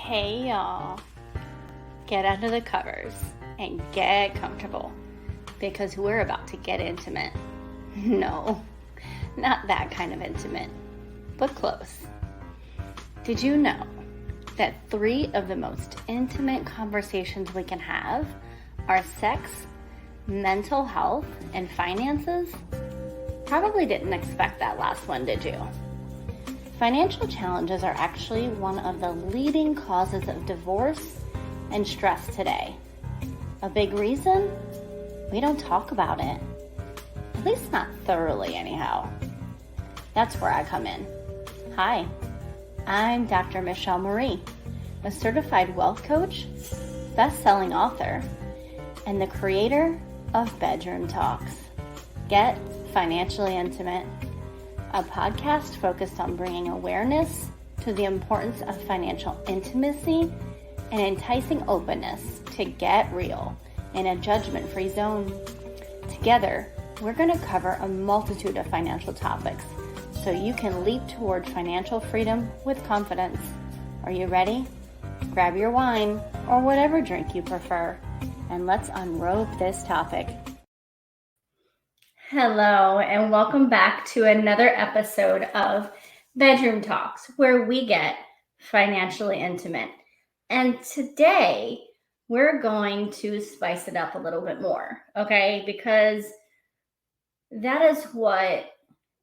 Hey y'all, get under the covers and get comfortable because we're about to get intimate. No, not that kind of intimate, but close. Did you know that 3 of the most intimate conversations we can have are sex, mental health, and finances? Probably didn't expect that last one, did you? Financial challenges are actually one of the leading causes of divorce and stress today. A big reason? We don't talk about it. At least not thoroughly anyhow. That's where I come in. Hi, I'm Dr. Michelle Marie, a certified wealth coach, best-selling author, and the creator of Bedroom Talks. Get financially intimate. A podcast focused on bringing awareness to the importance of financial intimacy and enticing openness to get real in a judgment-free zone. Together, we're going to cover a multitude of financial topics so you can leap toward financial freedom with confidence. Are you ready? Grab your wine or whatever drink you prefer, and let's unrobe this topic. Hello, and welcome back to another episode of Bedroom Talks, where we get financially intimate. And today, we're going to spice it up a little bit more, okay? Because that is what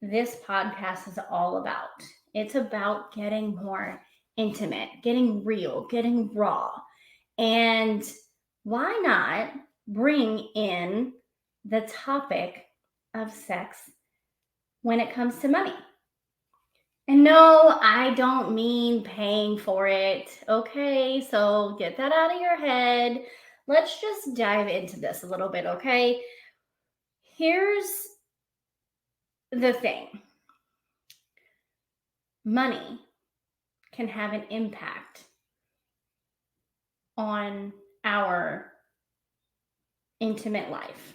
this podcast is all about. It's about getting more intimate, getting real, getting raw. And why not bring in the topic of sex when it comes to money? And no, I don't mean paying for it. Okay, so get that out of your head. Let's just dive into this a little bit, okay? Here's the thing. Money can have an impact on our intimate life.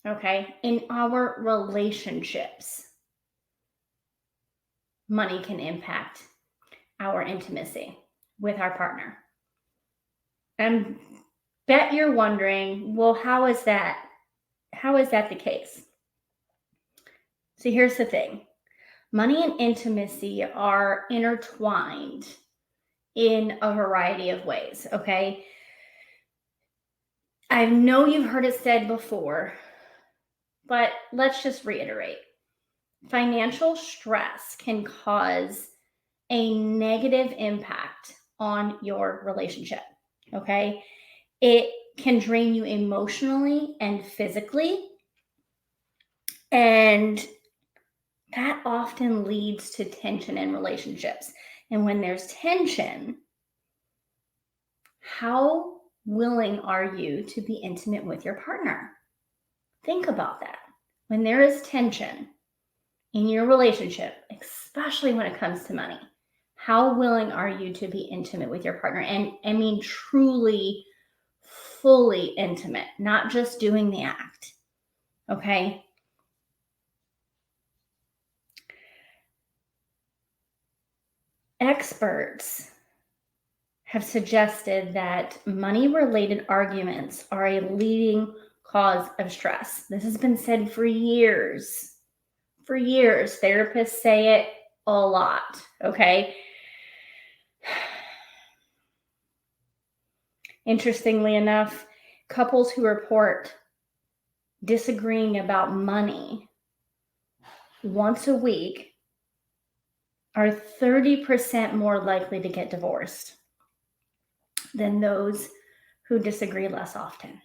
Okay, in our relationships, money can impact our intimacy with our partner. And bet you're wondering, well, how is that the case? So here's the thing. Money and intimacy are intertwined in a variety of ways, okay? I know you've heard it said before, but let's just reiterate. Financial stress can cause a negative impact on your relationship, okay? It can drain you emotionally and physically, and that often leads to tension in relationships. And when there's tension, how willing are you to be intimate with your partner? Think about that. When there is tension in your relationship, especially when it comes to money, how willing are you to be intimate with your partner? And I mean truly, fully intimate, not just doing the act, okay? Experts have suggested that money-related arguments are a leading cause of stress. This has been said for years. For years, therapists say it a lot, okay? Interestingly enough, couples who report disagreeing about money once a week are 30% more likely to get divorced than those who disagree less often.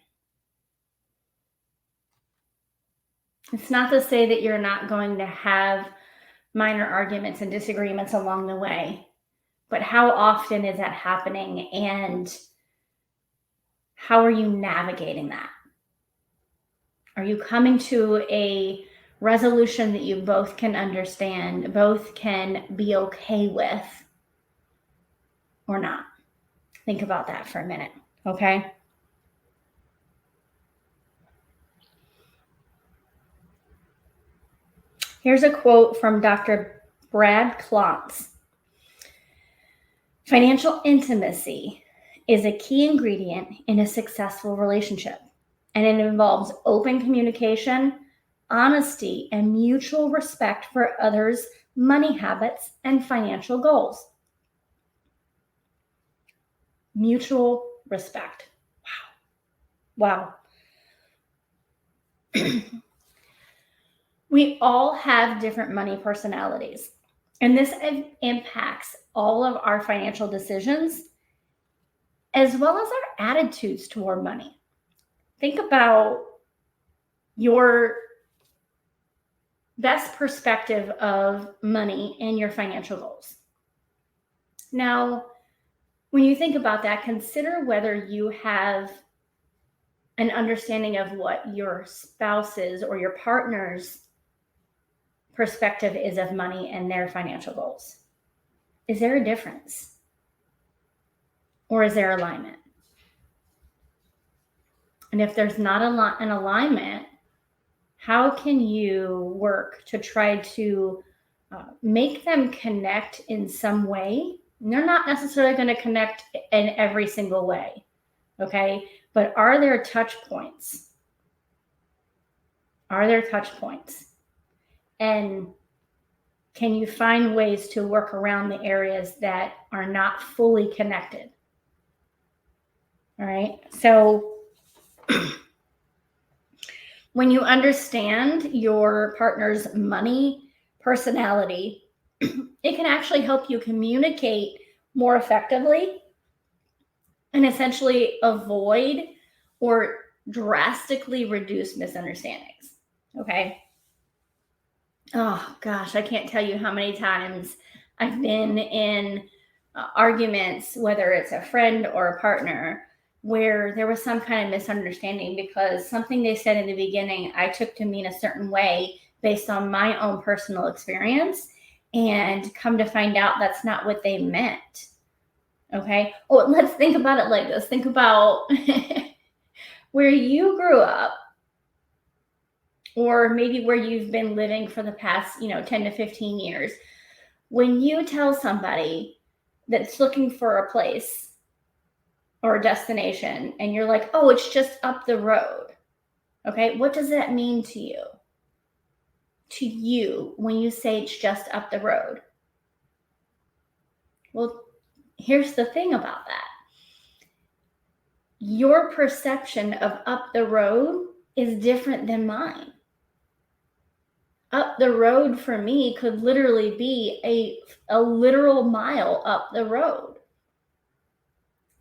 It's not to say that you're not going to have minor arguments and disagreements along the way, but how often is that happening, and how are you navigating that? Are you coming to a resolution that you both can understand, both can be okay with, or not? Think about that for a minute, okay? Here's a quote from Dr. Brad Klontz. Financial intimacy is a key ingredient in a successful relationship, and it involves open communication, honesty, and mutual respect for others' money habits and financial goals. Mutual respect. Wow. We all have different money personalities, and this impacts all of our financial decisions as well as our attitudes toward money. Think about your best perspective of money and your financial goals. Now, when you think about that, consider whether you have an understanding of what your spouse's or your partner's perspective is of money and their financial goals. Is there a difference? Or is there alignment? And if there's not an alignment, how can you work to try to make them connect in some way? And they're not necessarily going to connect in every single way, okay? But are there touch points? Are there touch points? And can you find ways to work around the areas that are not fully connected? All right. So when you understand your partner's money personality, it can actually help you communicate more effectively and essentially avoid or drastically reduce misunderstandings. Okay. Oh gosh, I can't tell you how many times I've been in arguments, whether it's a friend or a partner, where there was some kind of misunderstanding because something they said in the beginning I took to mean a certain way based on my own personal experience, and come to find out that's not what they meant. Okay. Oh, let's think about it like this. Think about where you grew up, or maybe where you've been living for the past, 10 to 15 years. When you tell somebody that's looking for a place or a destination and you're like, oh, it's just up the road. Okay. What does that mean to you? To you, when you say it's just up the road? Well, here's the thing about that. Your perception of up the road is different than mine. Up the road for me could literally be a literal mile up the road.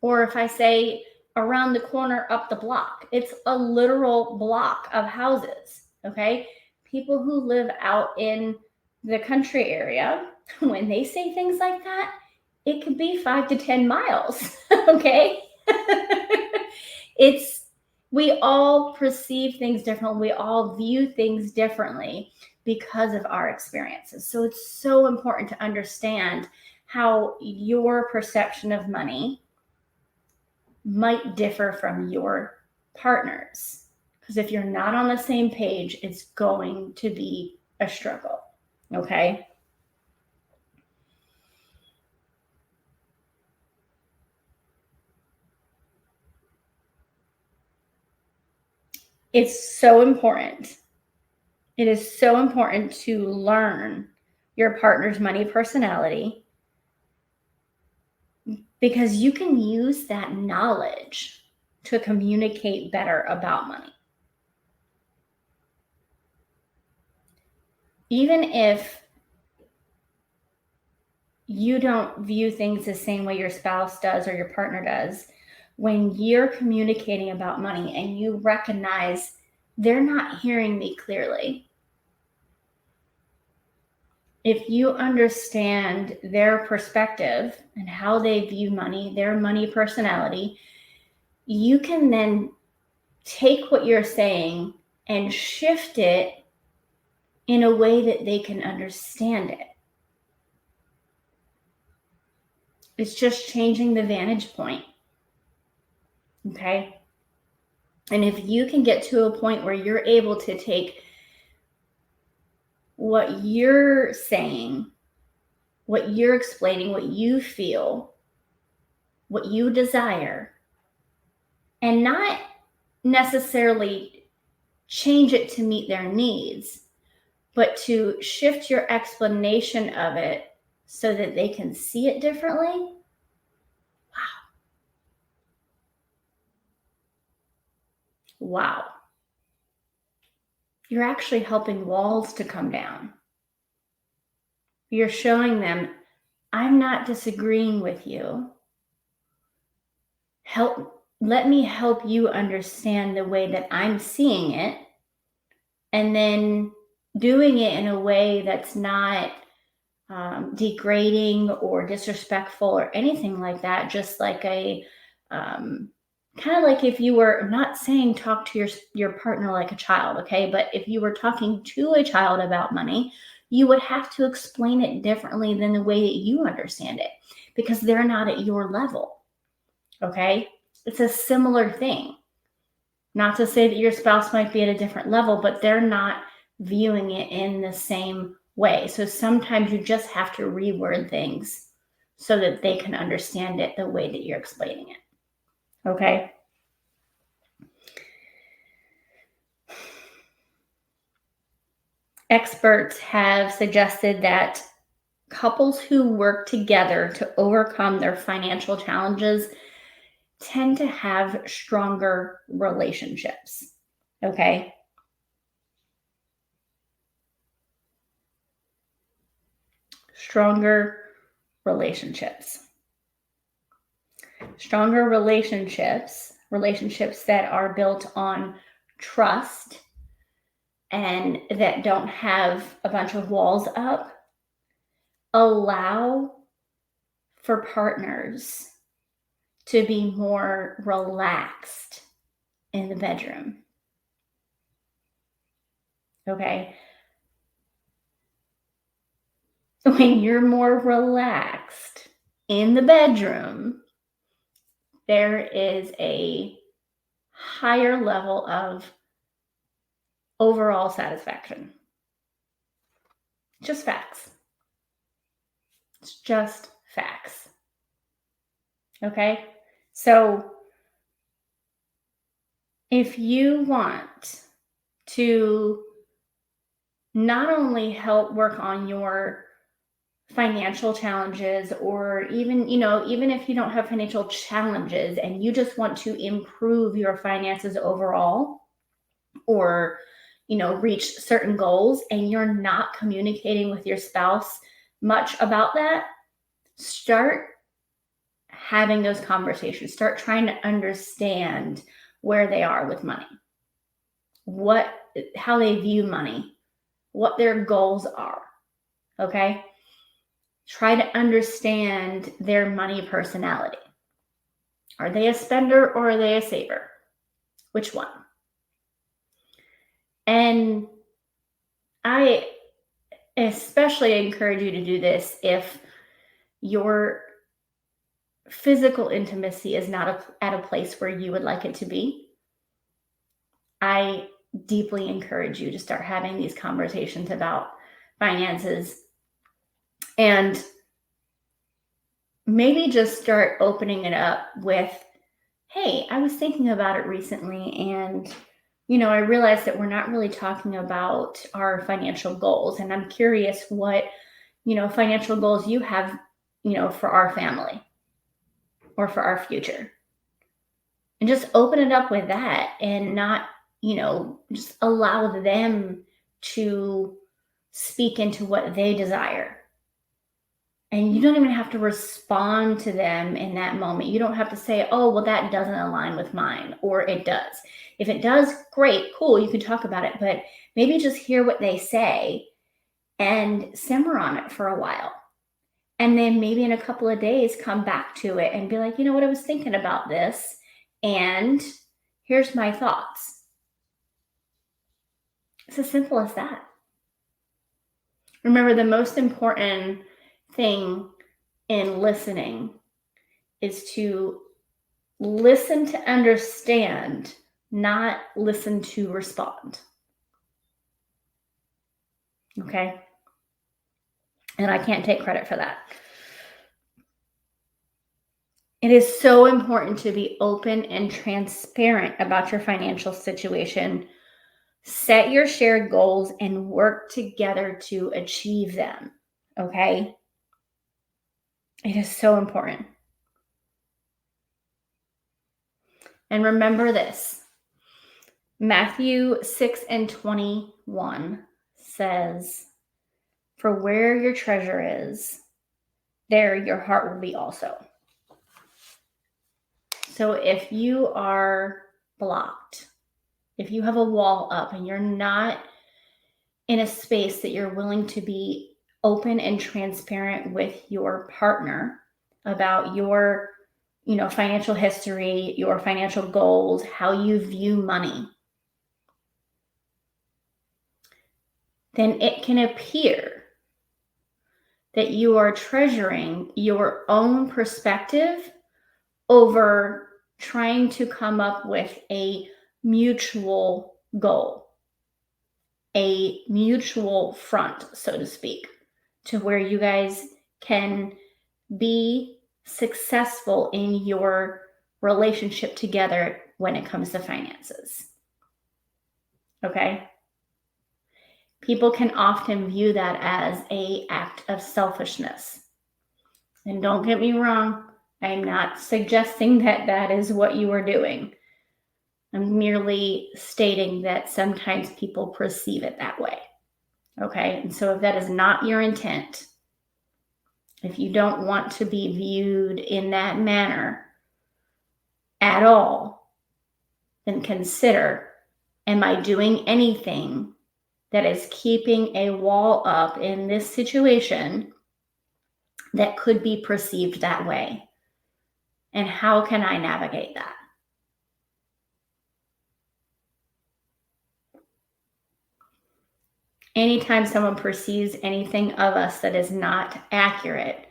Or if I say around the corner up the block, it's a literal block of houses. Okay. People who live out in the country area, when they say things like that, it could be 5 to 10 miles. Okay. We all perceive things differently. We all view things differently because of our experiences. So it's so important to understand how your perception of money might differ from your partner's. Because if you're not on the same page, it's going to be a struggle. Okay. It's so important. It is so important to learn your partner's money personality, because you can use that knowledge to communicate better about money. Even if you don't view things the same way your spouse does or your partner does, when you're communicating about money and you recognize they're not hearing me clearly, if you understand their perspective and how they view money, their money personality, you can then take what you're saying and shift it in a way that they can understand it. It's just changing the vantage point. Okay. And if you can get to a point where you're able to take what you're saying, what you're explaining, what you feel, what you desire, and not necessarily change it to meet their needs, but to shift your explanation of it so that they can see it differently. Wow. You're actually helping walls to come down. You're showing them, I'm not disagreeing with you. Let me help you understand the way that I'm seeing it, and then doing it in a way that's not degrading or disrespectful or anything like that. Just like a kind of like if you were, I'm not saying talk to your partner like a child, okay? But if you were talking to a child about money, you would have to explain it differently than the way that you understand it, because they're not at your level, okay? It's a similar thing. Not to say that your spouse might be at a different level, but they're not viewing it in the same way. So sometimes you just have to reword things so that they can understand it the way that you're explaining it. Okay? Experts have suggested that couples who work together to overcome their financial challenges tend to have stronger relationships. Okay? Stronger relationships. Stronger relationships that are built on trust and that don't have a bunch of walls up, allow for partners to be more relaxed in the bedroom. Okay? When you're more relaxed in the bedroom, there is a higher level of overall satisfaction. Just facts. It's just facts. Okay? So if you want to not only help work on your financial challenges, or even if you don't have financial challenges and you just want to improve your finances overall, or reach certain goals, and you're not communicating with your spouse much about that, start having those conversations. Start trying to understand where they are with money, how they view money, what their goals are. Okay? Try to understand their money personality. Are they a spender or are they a saver? Which one? And I especially encourage you to do this if your physical intimacy is not at a place where you would like it to be. I deeply encourage you to start having these conversations about finances, and maybe just start opening it up with, hey, I was thinking about it recently, and I realized that we're not really talking about our financial goals, and I'm curious what financial goals you have for our family or for our future. And just open it up with that, and not just allow them to speak into what they desire. And you don't even have to respond to them in that moment. You don't have to say, oh, well, that doesn't align with mine, or it does. If it does, great, cool, you can talk about it. But maybe just hear what they say and simmer on it for a while. And then maybe in a couple of days, come back to it and be like, you know what, I was thinking about this, and here's my thoughts. It's as simple as that. Remember, the most important thing in listening is to listen to understand, not listen to respond. Okay? And I can't take credit for that. It is so important to be open and transparent about your financial situation. Set your shared goals and work together to achieve them. Okay? It is so important. And remember this. Matthew 6:21 says, "For where your treasure is, there your heart will be also." So if you are blocked, if you have a wall up and you're not in a space that you're willing to be open and transparent with your partner about your, financial history, your financial goals, how you view money, then it can appear that you are treasuring your own perspective over trying to come up with a mutual goal, a mutual front, so to speak, to where you guys can be successful in your relationship together when it comes to finances. Okay? People can often view that as an act of selfishness. And don't get me wrong, I'm not suggesting that that is what you are doing. I'm merely stating that sometimes people perceive it that way. Okay? And so if that is not your intent, if you don't want to be viewed in that manner at all, then consider, am I doing anything that is keeping a wall up in this situation that could be perceived that way? And how can I navigate that? Anytime someone perceives anything of us that is not accurate,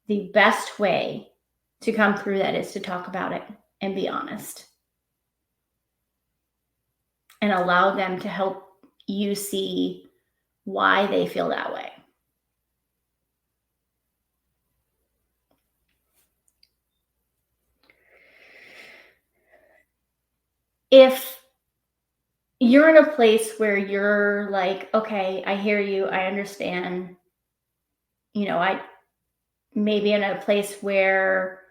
the best way to come through that is to talk about it and be honest. And allow them to help you see why they feel that way. If you're in a place where you're like, okay, I hear you, I understand, I maybe in a place where,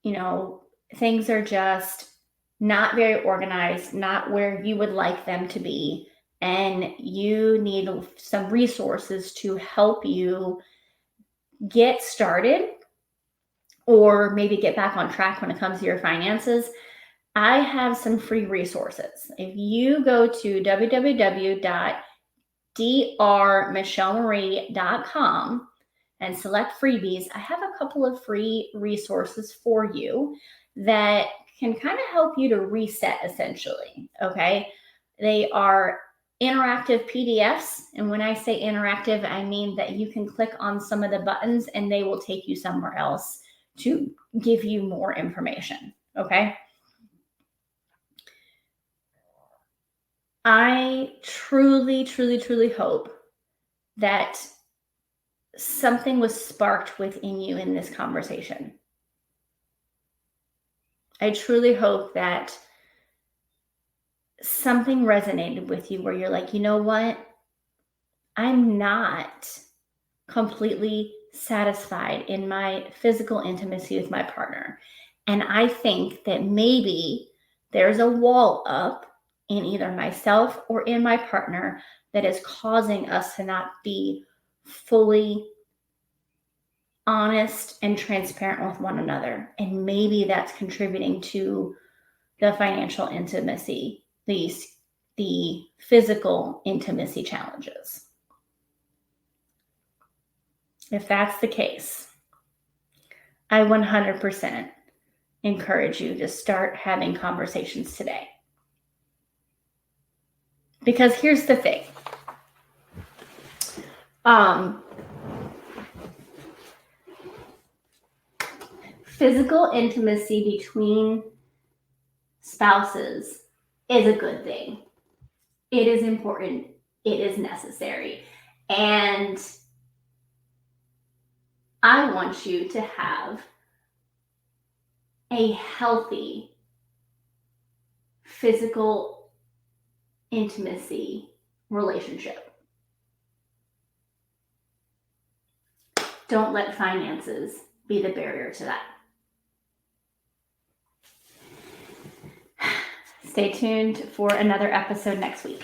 things are just not very organized, not where you would like them to be, and you need some resources to help you get started or maybe get back on track when it comes to your finances, I have some free resources. If you go to www.drmichelleMarie.com and select freebies, I have a couple of free resources for you that can kind of help you to reset essentially. Okay. They are interactive PDFs. And when I say interactive, I mean that you can click on some of the buttons and they will take you somewhere else to give you more information. Okay. I truly, truly, truly hope that something was sparked within you in this conversation. I truly hope that something resonated with you where you're like, you know what? I'm not completely satisfied in my physical intimacy with my partner. And I think that maybe there's a wall up in either myself or in my partner that is causing us to not be fully honest and transparent with one another. And maybe that's contributing to the financial intimacy, the physical intimacy challenges. If that's the case, I 100% encourage you to start having conversations today. Because here's the thing. Physical intimacy between spouses is a good thing. It is important. It is necessary. And I want you to have a healthy physical intimacy relationship. Don't let finances be the barrier to that. Stay tuned for another episode next week.